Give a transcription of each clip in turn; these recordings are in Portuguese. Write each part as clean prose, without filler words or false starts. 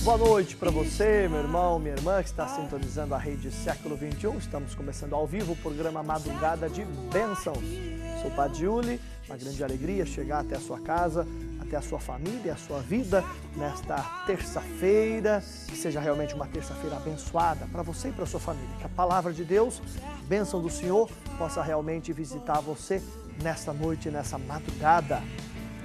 Boa noite para você, meu irmão, minha irmã, que está sintonizando a Rede Século XXI. Estamos começando ao vivo o programa Madrugada de Bênçãos. Sou o Padre Yuli, uma grande alegria chegar até a sua casa, até a sua família, a sua vida, nesta terça-feira, que seja realmente uma terça-feira abençoada para você e para a sua família. Que a palavra de Deus, bênção do Senhor, possa realmente visitar você nesta noite, nessa madrugada.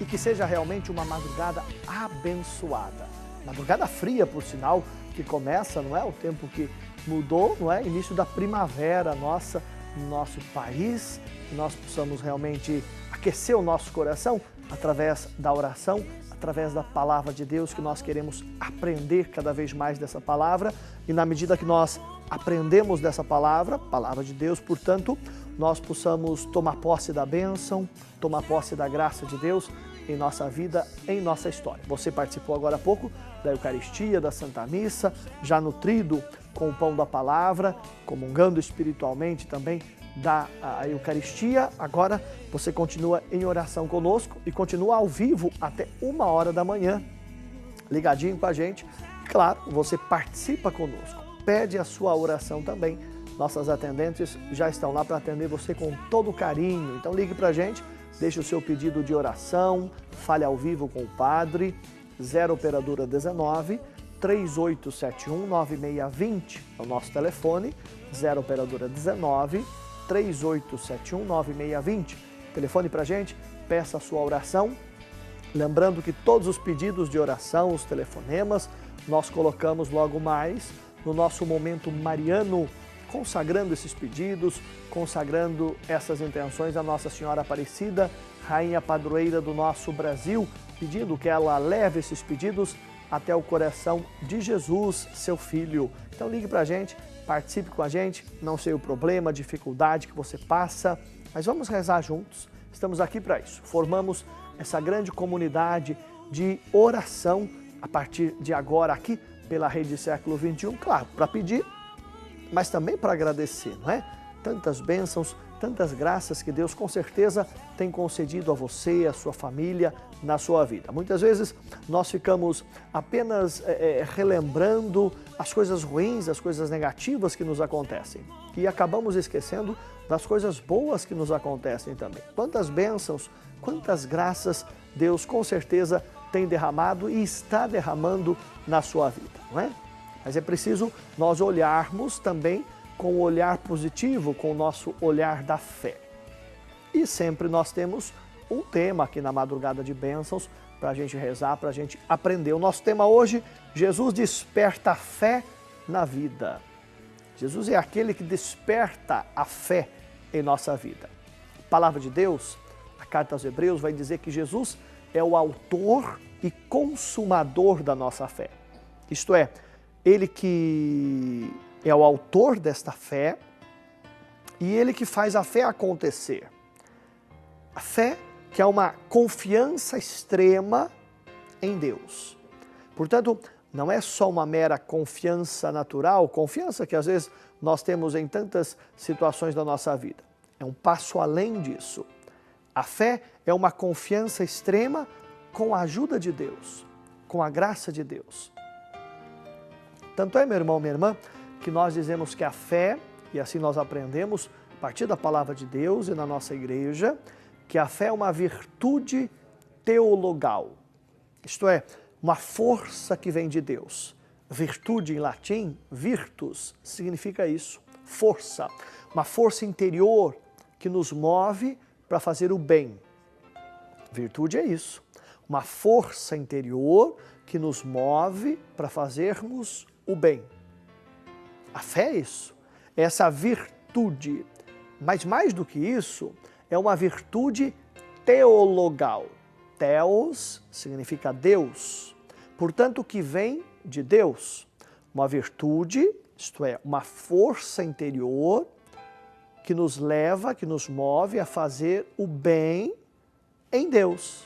E que seja realmente uma madrugada abençoada. Madrugada fria, por sinal, que começa, não é? O tempo que mudou, não é? Início da primavera nossa, no nosso país. Que nós possamos realmente aquecer o nosso coração através da oração, através da palavra de Deus, que nós queremos aprender cada vez mais dessa palavra. E na medida que nós aprendemos dessa palavra de Deus, portanto, nós possamos tomar posse da bênção, tomar posse da graça de Deus em nossa vida, em nossa história. Você participou agora há pouco da Eucaristia, da Santa Missa, já nutrido com o pão da palavra, comungando espiritualmente também da Eucaristia. Agora você continua em oração conosco e continua ao vivo até 1h da manhã, ligadinho com a gente. Claro, você participa conosco, pede a sua oração também. Nossas atendentes já estão lá para atender você com todo carinho. Então ligue para a gente, deixe o seu pedido de oração, fale ao vivo com o Padre, 0 operadora 19 3871 9620 é o nosso telefone, 0 operadora 19 3871 9620. Telefone para a gente, peça a sua oração. Lembrando que todos os pedidos de oração, os telefonemas, nós colocamos logo mais no nosso momento mariano, consagrando esses pedidos, consagrando essas intenções à Nossa Senhora Aparecida, Rainha Padroeira do nosso Brasil, pedindo que ela leve esses pedidos até o coração de Jesus, seu Filho. Então ligue para a gente, participe com a gente, não sei o problema, a dificuldade que você passa, mas vamos rezar juntos, estamos aqui para isso. Formamos essa grande comunidade de oração a partir de agora aqui pela Rede Século XXI, claro, para pedir, mas também para agradecer, não é? Tantas bênçãos, tantas graças que Deus com certeza tem concedido a você, a sua família, na sua vida. Muitas vezes nós ficamos apenas relembrando as coisas ruins, as coisas negativas que nos acontecem e acabamos esquecendo das coisas boas que nos acontecem também. Quantas bênçãos, quantas graças Deus com certeza tem derramado e está derramando na sua vida, não é? Mas é preciso nós olharmos também com o olhar positivo, com o nosso olhar da fé. E sempre nós temos um tema aqui na Madrugada de Bênçãos para a gente rezar, para a gente aprender. O nosso tema hoje, Jesus desperta a fé na vida. Jesus é aquele que desperta a fé em nossa vida. A palavra de Deus, a carta aos Hebreus, vai dizer que Jesus é o autor e consumador da nossa fé. Isto é, Ele que é o autor desta fé e Ele que faz a fé acontecer. A fé que é uma confiança extrema em Deus. Portanto, não é só uma mera confiança natural, confiança que às vezes nós temos em tantas situações da nossa vida. É um passo além disso. A fé é uma confiança extrema com a ajuda de Deus, com a graça de Deus. Tanto é, meu irmão, minha irmã, que nós dizemos que a fé, e assim nós aprendemos a partir da palavra de Deus e na nossa igreja, que a fé é uma virtude teologal, isto é, uma força que vem de Deus. Virtude em latim, virtus, significa isso, força, uma força interior que nos move para fazer o bem. Virtude é isso, uma força interior que nos move para fazermos o bem. A fé é isso, é essa virtude, mas mais do que isso, é uma virtude teologal. Theos significa Deus, portanto que vem de Deus. Uma virtude, isto é, uma força interior que nos leva, que nos move a fazer o bem em Deus,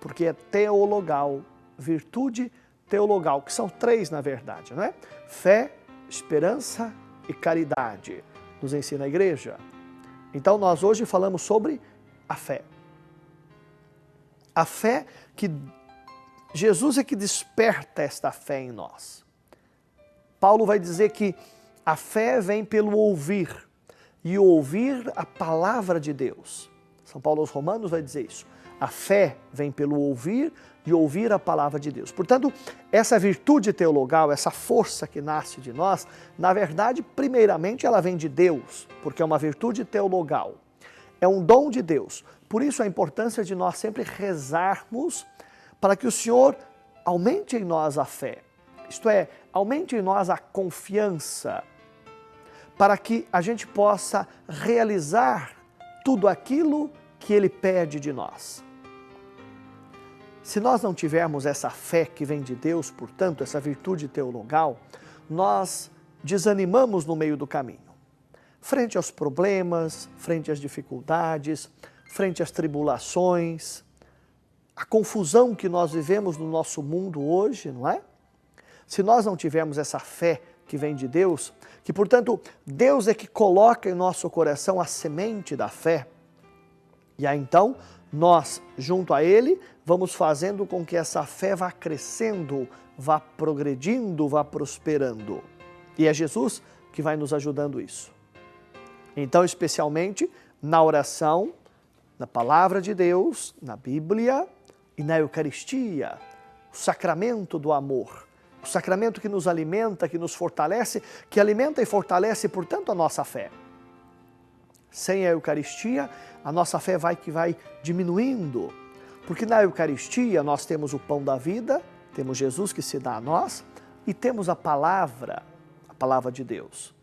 porque é teologal, virtude teologal, que são três na verdade, não é? Fé, esperança e caridade, nos ensina a igreja. Então nós hoje falamos sobre a fé. A fé que Jesus é que desperta esta fé em nós. Paulo vai dizer que a fé vem pelo ouvir, e ouvir a palavra de Deus. São Paulo aos Romanos vai dizer isso. A fé vem pelo ouvir e ouvir a palavra de Deus. Portanto, essa virtude teologal, essa força que nasce de nós, na verdade, primeiramente ela vem de Deus, porque é uma virtude teologal. É um dom de Deus. Por isso a importância de nós sempre rezarmos para que o Senhor aumente em nós a fé. Isto é, aumente em nós a confiança, para que a gente possa realizar tudo aquilo que Ele pede de nós. Se nós não tivermos essa fé que vem de Deus, portanto, essa virtude teologal, nós desanimamos no meio do caminho. Frente aos problemas, frente às dificuldades, frente às tribulações, a confusão que nós vivemos no nosso mundo hoje, não é? Se nós não tivermos essa fé que vem de Deus, que, portanto, Deus é que coloca em nosso coração a semente da fé, e aí então, nós, junto a Ele, vamos fazendo com que essa fé vá crescendo, vá progredindo, vá prosperando. E é Jesus que vai nos ajudando isso. Então, especialmente na oração, na palavra de Deus, na Bíblia e na Eucaristia, o sacramento do amor, o sacramento que nos alimenta, que nos fortalece, que alimenta e fortalece, portanto, a nossa fé. Sem a Eucaristia, a nossa fé vai diminuindo, porque na Eucaristia nós temos o pão da vida, temos Jesus que se dá a nós e temos a palavra de Deus.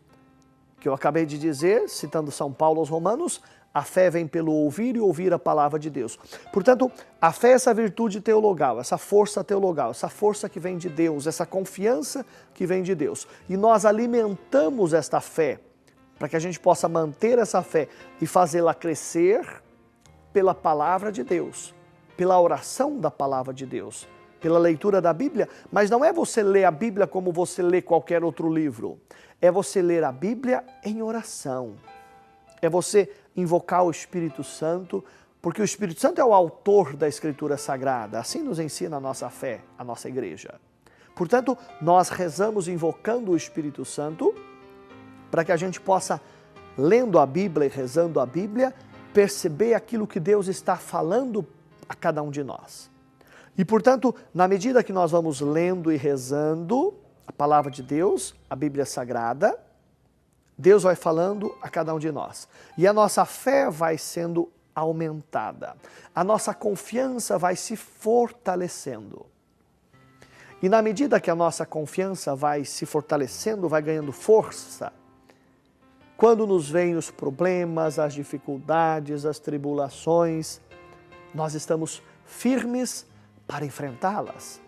Que eu acabei de dizer, citando São Paulo aos Romanos, a fé vem pelo ouvir e ouvir a palavra de Deus. Portanto, a fé é essa virtude teologal, essa força teologal, essa força que vem de Deus, essa confiança que vem de Deus. E nós alimentamos esta fé, para que a gente possa manter essa fé e fazê-la crescer pela palavra de Deus, pela oração da palavra de Deus, pela leitura da Bíblia. Mas não é você ler a Bíblia como você lê qualquer outro livro. É você ler a Bíblia em oração. É você invocar o Espírito Santo, porque o Espírito Santo é o autor da Escritura Sagrada. Assim nos ensina a nossa fé, a nossa igreja. Portanto, nós rezamos invocando o Espírito Santo, para que a gente possa, lendo a Bíblia e rezando a Bíblia, perceber aquilo que Deus está falando a cada um de nós. E, portanto, na medida que nós vamos lendo e rezando a palavra de Deus, a Bíblia Sagrada, Deus vai falando a cada um de nós. E a nossa fé vai sendo aumentada. A nossa confiança vai se fortalecendo. E na medida que a nossa confiança vai se fortalecendo, vai ganhando força, quando nos vêm os problemas, as dificuldades, as tribulações, nós estamos firmes para enfrentá-las.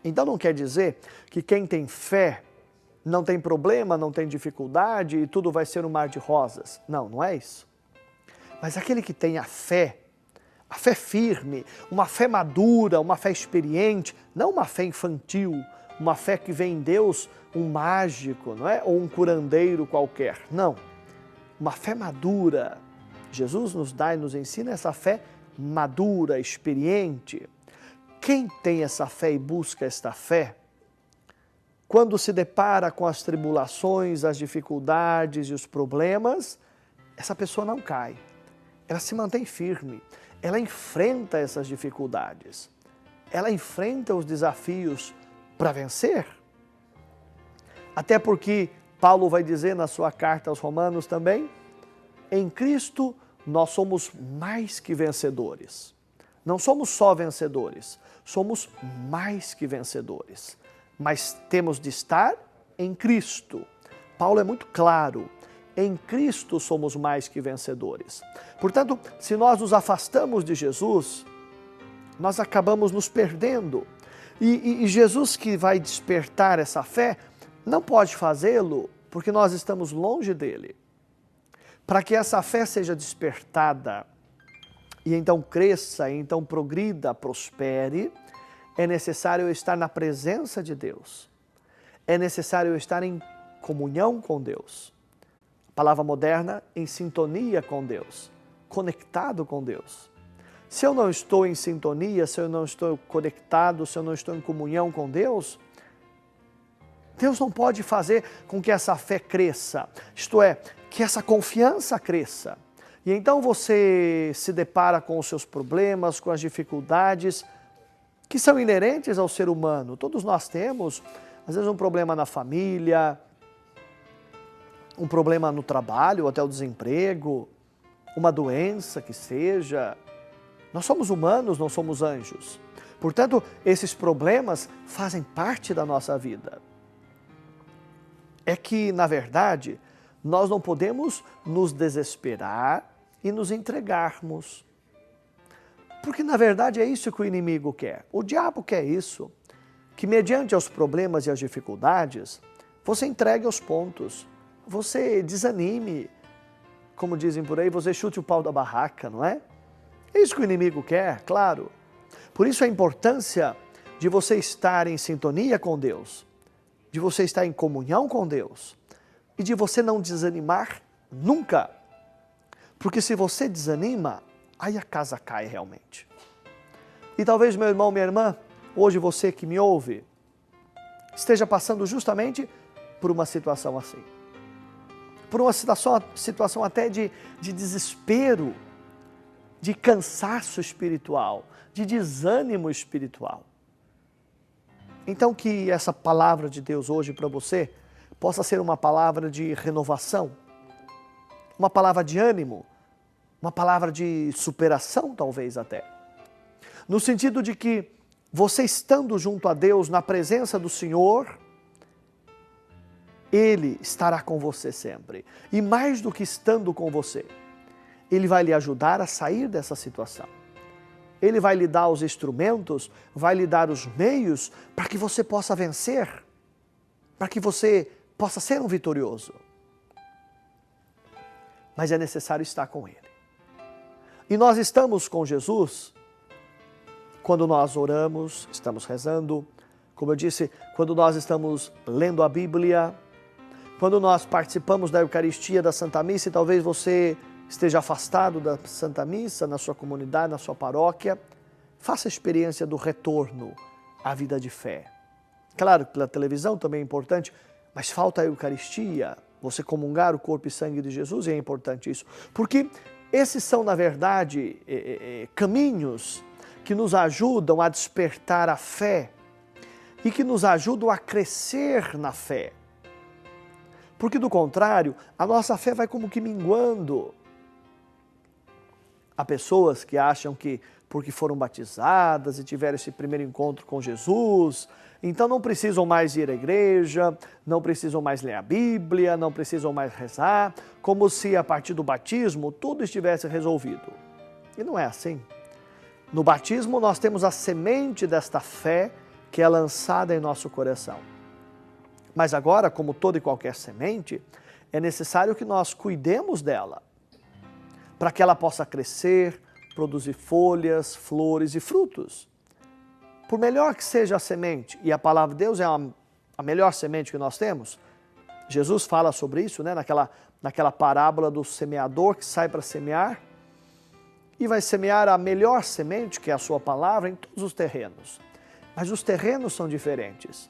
Então não quer dizer que quem tem fé não tem problema, não tem dificuldade e tudo vai ser um mar de rosas. Não, não é isso. Mas aquele que tem a fé firme, uma fé madura, uma fé experiente, não uma fé infantil, uma fé que vem em Deus, um mágico, não é? Ou um curandeiro qualquer. Não. Uma fé madura. Jesus nos dá e nos ensina essa fé madura, experiente. Quem tem essa fé e busca esta fé, quando se depara com as tribulações, as dificuldades e os problemas, essa pessoa não cai. Ela se mantém firme. Ela enfrenta essas dificuldades. Ela enfrenta os desafios para vencer. Até porque Paulo vai dizer na sua carta aos Romanos também, em Cristo nós somos mais que vencedores. Não somos só vencedores, somos mais que vencedores. Mas temos de estar em Cristo. Paulo é muito claro, em Cristo somos mais que vencedores. Portanto, se nós nos afastamos de Jesus, nós acabamos nos perdendo. E Jesus que vai despertar essa fé, não pode fazê-lo porque nós estamos longe dele. Para que essa fé seja despertada e então cresça, e então progrida, prospere, é necessário estar na presença de Deus. É necessário estar em comunhão com Deus. Palavra moderna, em sintonia com Deus, conectado com Deus. Se eu não estou em sintonia, se eu não estou conectado, se eu não estou em comunhão com Deus, Deus não pode fazer com que essa fé cresça, isto é, que essa confiança cresça. E então você se depara com os seus problemas, com as dificuldades que são inerentes ao ser humano. Todos nós temos, às vezes, um problema na família, um problema no trabalho, até o desemprego, uma doença que seja. Nós somos humanos, não somos anjos. Portanto, esses problemas fazem parte da nossa vida. É que, na verdade, nós não podemos nos desesperar e nos entregarmos. Porque, na verdade, é isso que o inimigo quer. O diabo quer isso, que mediante os problemas e as dificuldades, você entregue aos pontos, você desanime, como dizem por aí, você chute o pau da barraca, não é? É isso que o inimigo quer, claro. Por isso a importância de você estar em sintonia com Deus, de você estar em comunhão com Deus e de você não desanimar nunca. Porque se você desanima, aí a casa cai realmente. E talvez, meu irmão, minha irmã, hoje você que me ouve, esteja passando justamente por uma situação assim. Por uma situação até de desespero, de cansaço espiritual, de desânimo espiritual. Então que essa palavra de Deus hoje para você possa ser uma palavra de renovação, uma palavra de ânimo, uma palavra de superação talvez até. No sentido de que você estando junto a Deus, na presença do Senhor, Ele estará com você sempre. E mais do que estando com você, Ele vai lhe ajudar a sair dessa situação. Ele vai lhe dar os instrumentos, vai lhe dar os meios para que você possa vencer, para que você possa ser um vitorioso. Mas é necessário estar com Ele. E nós estamos com Jesus quando nós oramos, estamos rezando, como eu disse, quando nós estamos lendo a Bíblia, quando nós participamos da Eucaristia, da Santa Missa, e talvez você esteja afastado da Santa Missa, na sua comunidade, na sua paróquia, faça a experiência do retorno à vida de fé. Claro que pela televisão também é importante, mas falta a Eucaristia, você comungar o corpo e sangue de Jesus, e é importante isso. Porque esses são, na verdade, caminhos que nos ajudam a despertar a fé e que nos ajudam a crescer na fé. Porque, do contrário, a nossa fé vai como que minguando. Há pessoas que acham que porque foram batizadas e tiveram esse primeiro encontro com Jesus, então não precisam mais ir à igreja, não precisam mais ler a Bíblia, não precisam mais rezar, como se a partir do batismo tudo estivesse resolvido. E não é assim. No batismo nós temos a semente desta fé que é lançada em nosso coração. Mas agora, como toda e qualquer semente, é necessário que nós cuidemos dela, para que ela possa crescer, produzir folhas, flores e frutos. Por melhor que seja a semente, e a palavra de Deus é a melhor semente que nós temos, Jesus fala sobre isso, né? naquela parábola do semeador que sai para semear, e vai semear a melhor semente, que é a sua palavra, em todos os terrenos. Mas os terrenos são diferentes.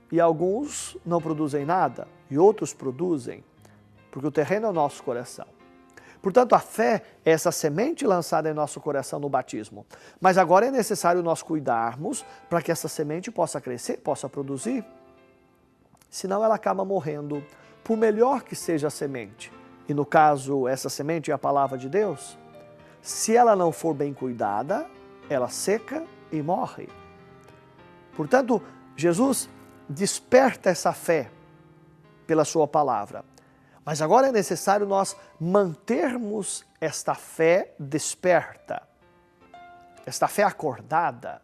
E alguns não produzem nada, e outros produzem, porque o terreno é o nosso coração. Portanto, a fé é essa semente lançada em nosso coração no batismo. Mas agora é necessário nós cuidarmos para que essa semente possa crescer, possa produzir. Senão ela acaba morrendo, por melhor que seja a semente. E no caso, essa semente é a palavra de Deus. Se ela não for bem cuidada, ela seca e morre. Portanto, Jesus desperta essa fé pela sua palavra. Mas agora é necessário nós mantermos esta fé desperta, esta fé acordada.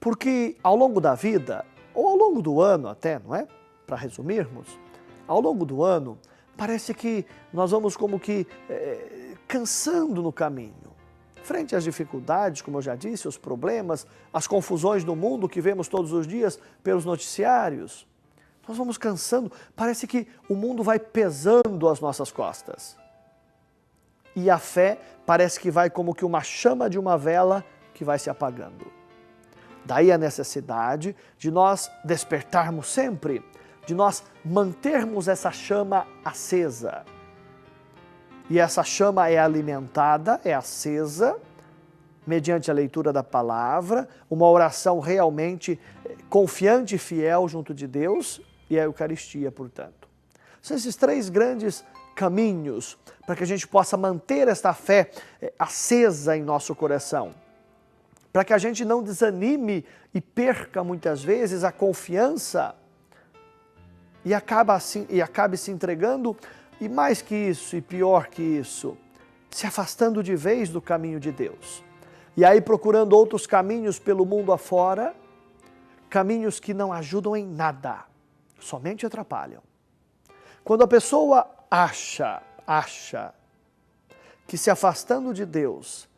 Porque ao longo da vida, ou ao longo do ano até, não é? Para resumirmos, ao longo do ano, parece que nós vamos como que cansando no caminho. Frente às dificuldades, como eu já disse, os problemas, as confusões do mundo que vemos todos os dias pelos noticiários, nós vamos cansando, parece que o mundo vai pesando as nossas costas. e a fé parece que vai como que uma chama de uma vela que vai se apagando. Daí a necessidade de nós despertarmos sempre, de nós mantermos essa chama acesa. E essa chama é alimentada, é acesa, mediante a leitura da palavra, uma oração realmente confiante e fiel junto de Deus e a Eucaristia, portanto. São esses três grandes caminhos para que a gente possa manter esta fé acesa em nosso coração. Para que a gente não desanime e perca muitas vezes a confiança e acabe se entregando, e mais que isso, e pior que isso, se afastando de vez do caminho de Deus. E aí procurando outros caminhos pelo mundo afora, caminhos que não ajudam em nada, somente atrapalham. Quando a pessoa acha que se afastando de Deus,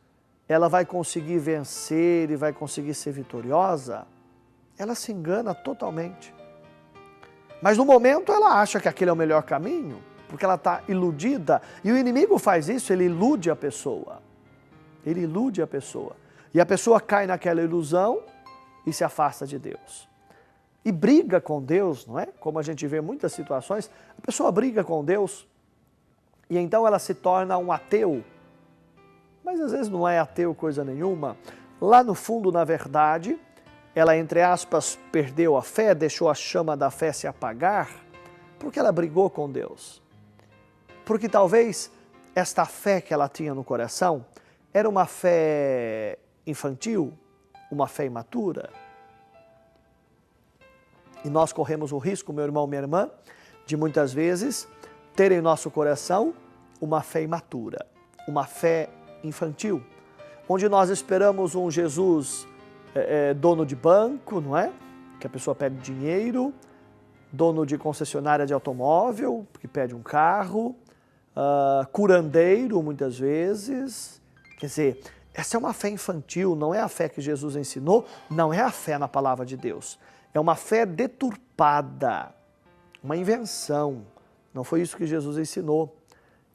ela vai conseguir vencer e vai conseguir ser vitoriosa, ela se engana totalmente. Mas no momento ela acha que aquele é o melhor caminho, porque ela está iludida. E o inimigo faz isso, ele ilude a pessoa. Ele ilude a pessoa. E a pessoa cai naquela ilusão e se afasta de Deus. E briga com Deus, não é? Como a gente vê em muitas situações, a pessoa briga com Deus e então ela se torna um ateu. Mas às vezes não é ateu coisa nenhuma. Lá no fundo, na verdade, ela, entre aspas, perdeu a fé, deixou a chama da fé se apagar, porque ela brigou com Deus. Porque talvez esta fé que ela tinha no coração era uma fé infantil, uma fé imatura. E nós corremos o risco, meu irmão, minha irmã, de muitas vezes ter em nosso coração uma fé imatura, uma fé infantil, onde nós esperamos um Jesus dono de banco, não é? Que a pessoa pede dinheiro, dono de concessionária de automóvel, que pede um carro, curandeiro muitas vezes. Quer dizer, essa é uma fé infantil, não é a fé que Jesus ensinou, não é a fé na palavra de Deus. É uma fé deturpada, uma invenção. Não foi isso que Jesus ensinou.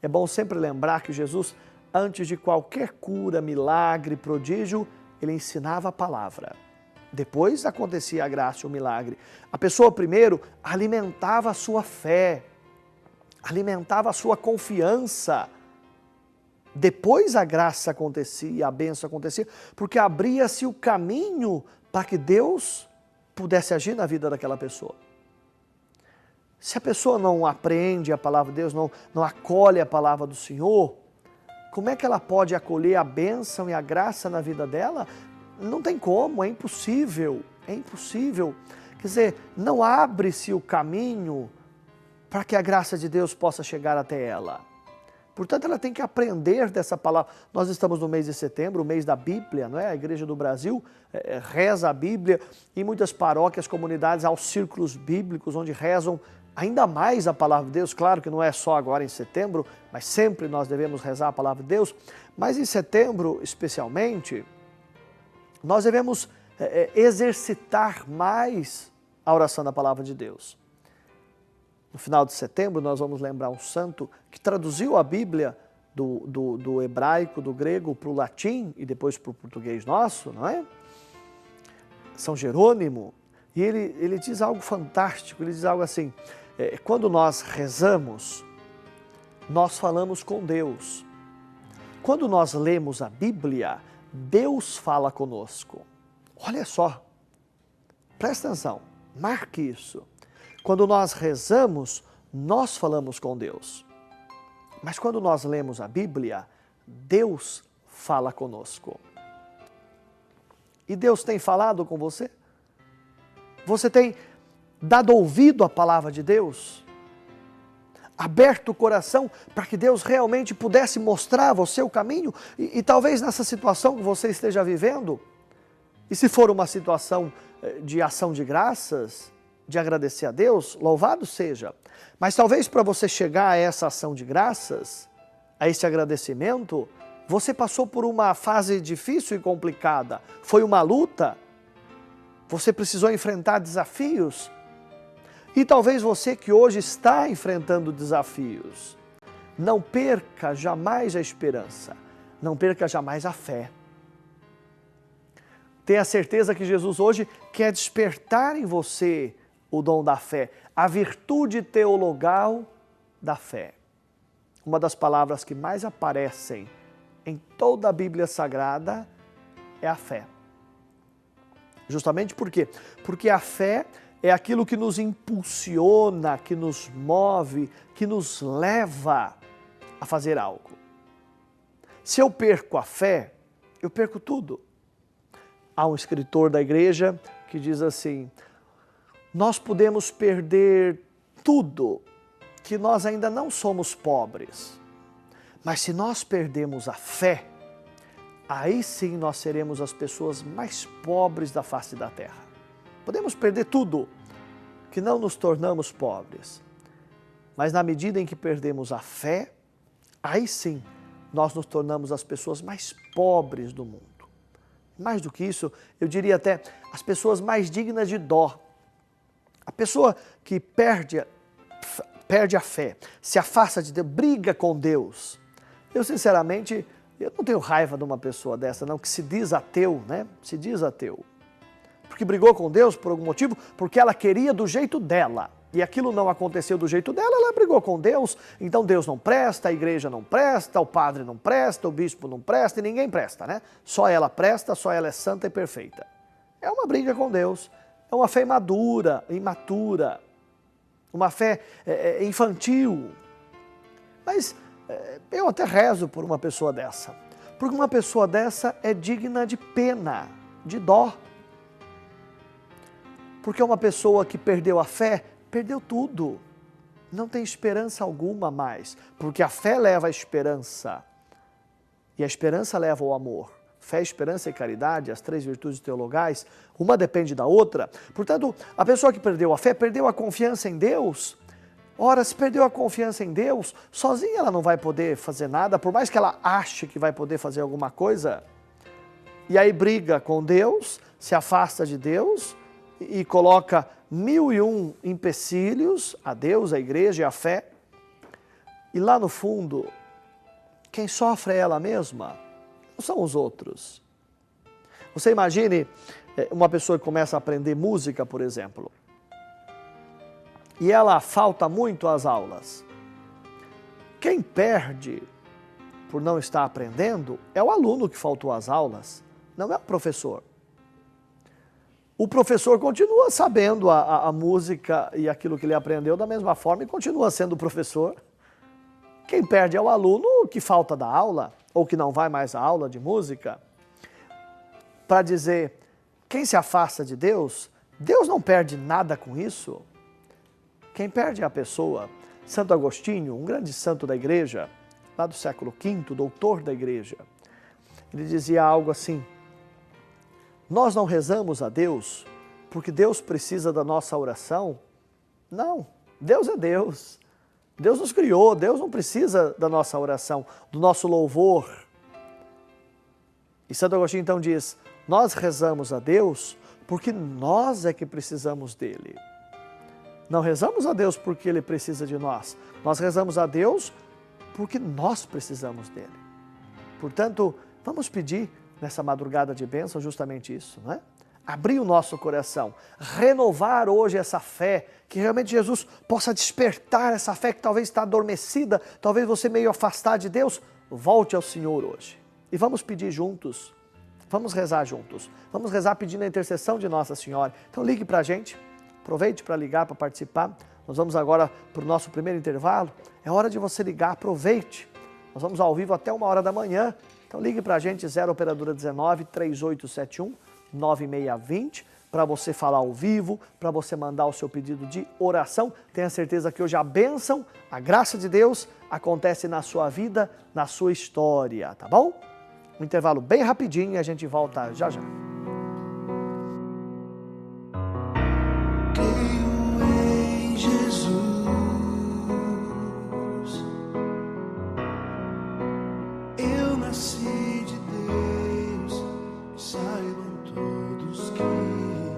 É bom sempre lembrar que Jesus, antes de qualquer cura, milagre, prodígio, ele ensinava a palavra. Depois acontecia a graça e o milagre. A pessoa primeiro alimentava a sua fé, alimentava a sua confiança. Depois a graça acontecia, a bênção acontecia, porque abria-se o caminho para que Deus pudesse agir na vida daquela pessoa. Se a pessoa não apreende a palavra de Deus, não acolhe a palavra do Senhor, como é que ela pode acolher a bênção e a graça na vida dela? Não tem como, é impossível, é impossível. Quer dizer, não abre-se o caminho para que a graça de Deus possa chegar até ela. Portanto, ela tem que aprender dessa palavra. Nós estamos no mês de setembro, o mês da Bíblia, não é? A Igreja do Brasil reza a Bíblia, em muitas paróquias, comunidades, há os círculos bíblicos, onde rezam ainda mais a palavra de Deus. Claro que não é só agora em setembro, mas sempre nós devemos rezar a palavra de Deus. Mas em setembro, especialmente, nós devemos exercitar mais a oração da palavra de Deus. No final de setembro, nós vamos lembrar um santo que traduziu a Bíblia do hebraico, do grego, para o latim e depois para o português nosso, não é? São Jerônimo. E ele diz algo fantástico, ele diz algo assim: quando nós rezamos, nós falamos com Deus. Quando nós lemos a Bíblia, Deus fala conosco. Olha só, presta atenção, marque isso. Quando nós rezamos, nós falamos com Deus. Mas quando nós lemos a Bíblia, Deus fala conosco. E Deus tem falado com você? Você tem dado ouvido à palavra de Deus? Aberto o coração para que Deus realmente pudesse mostrar a você o caminho? E talvez nessa situação que você esteja vivendo, e se for uma situação de ação de graças, de agradecer a Deus, louvado seja. Mas talvez para você chegar a essa ação de graças, a esse agradecimento, você passou por uma fase difícil e complicada. Foi uma luta. Você precisou enfrentar desafios. E talvez você que hoje está enfrentando desafios, Não perca jamais a esperança, não perca jamais a fé. Tenha certeza que Jesus hoje quer despertar em você o dom da fé, a virtude teologal da fé. Uma das palavras que mais aparecem em toda a Bíblia Sagrada é a fé. Justamente por quê? Porque a fé é aquilo que nos impulsiona, que nos move, que nos leva a fazer algo. Se eu perco a fé, eu perco tudo. Há um escritor da igreja que diz assim: nós podemos perder tudo, que nós ainda não somos pobres. Mas se nós perdemos a fé, aí sim nós seremos as pessoas mais pobres da face da terra. Podemos perder tudo, que não nos tornamos pobres. Mas na medida em que perdemos a fé, aí sim nós nos tornamos as pessoas mais pobres do mundo. Mais do que isso, eu diria até as pessoas mais dignas de dó. A pessoa que perde a fé, se afasta de Deus, briga com Deus. Eu, sinceramente, eu não tenho raiva de uma pessoa dessa, não, que se diz ateu, né? Se diz ateu. Porque brigou com Deus por algum motivo, porque ela queria do jeito dela. E aquilo não aconteceu do jeito dela, ela brigou com Deus, então Deus não presta, a igreja não presta, o padre não presta, o bispo não presta e ninguém presta, né? Só ela presta, só ela é santa e perfeita. É uma briga com Deus, é uma fé imatura, uma fé infantil. Mas eu até rezo por uma pessoa dessa, porque uma pessoa dessa é digna de pena, de dó. Porque uma pessoa que perdeu a fé, perdeu tudo. Não tem esperança alguma mais, porque a fé leva a esperança. E a esperança leva ao amor. Fé, esperança e caridade, as três virtudes teologais, uma depende da outra. Portanto, a pessoa que perdeu a fé, perdeu a confiança em Deus. Ora, se perdeu a confiança em Deus, sozinha ela não vai poder fazer nada, por mais que ela ache que vai poder fazer alguma coisa. E aí briga com Deus, se afasta de Deus e coloca 1001 empecilhos a Deus, a igreja e a fé. E lá no fundo, quem sofre é ela mesma, não são os outros. Você imagine uma pessoa que começa a aprender música, por exemplo, e ela falta muito às aulas. Quem perde por não estar aprendendo é o aluno que faltou às aulas, não é o professor. O professor continua sabendo a música e aquilo que ele aprendeu da mesma forma e continua sendo o professor. Quem perde é o aluno que falta da aula ou que não vai mais à aula de música. Para dizer, quem se afasta de Deus, Deus não perde nada com isso. Quem perde é a pessoa. Santo Agostinho, um grande santo da igreja, lá do século V, doutor da igreja, ele dizia algo assim: nós não rezamos a Deus porque Deus precisa da nossa oração. Não, Deus é Deus. Deus nos criou, Deus não precisa da nossa oração, do nosso louvor. E Santo Agostinho então diz, nós rezamos a Deus porque nós é que precisamos dele. Não rezamos a Deus porque ele precisa de nós, nós rezamos a Deus porque nós precisamos dele. Portanto, vamos pedir nessa madrugada de bênção justamente isso, não é? Abrir o nosso coração, renovar hoje essa fé, que realmente Jesus possa despertar essa fé que talvez está adormecida, talvez você meio afastado de Deus, volte ao Senhor hoje. E vamos pedir juntos, vamos rezar juntos, vamos rezar pedindo a intercessão de Nossa Senhora. Então ligue para a gente, aproveite para ligar, para participar. Nós vamos agora para o nosso primeiro intervalo, é hora de você ligar, aproveite. Nós vamos ao vivo até 1h da manhã, então ligue para a gente, 0 operadora 19 3871 9620, para você falar ao vivo, para você mandar o seu pedido de oração. Tenha certeza que hoje a bênção, a graça de Deus acontece na sua vida, na sua história, tá bom? Um intervalo bem rapidinho e a gente volta já já.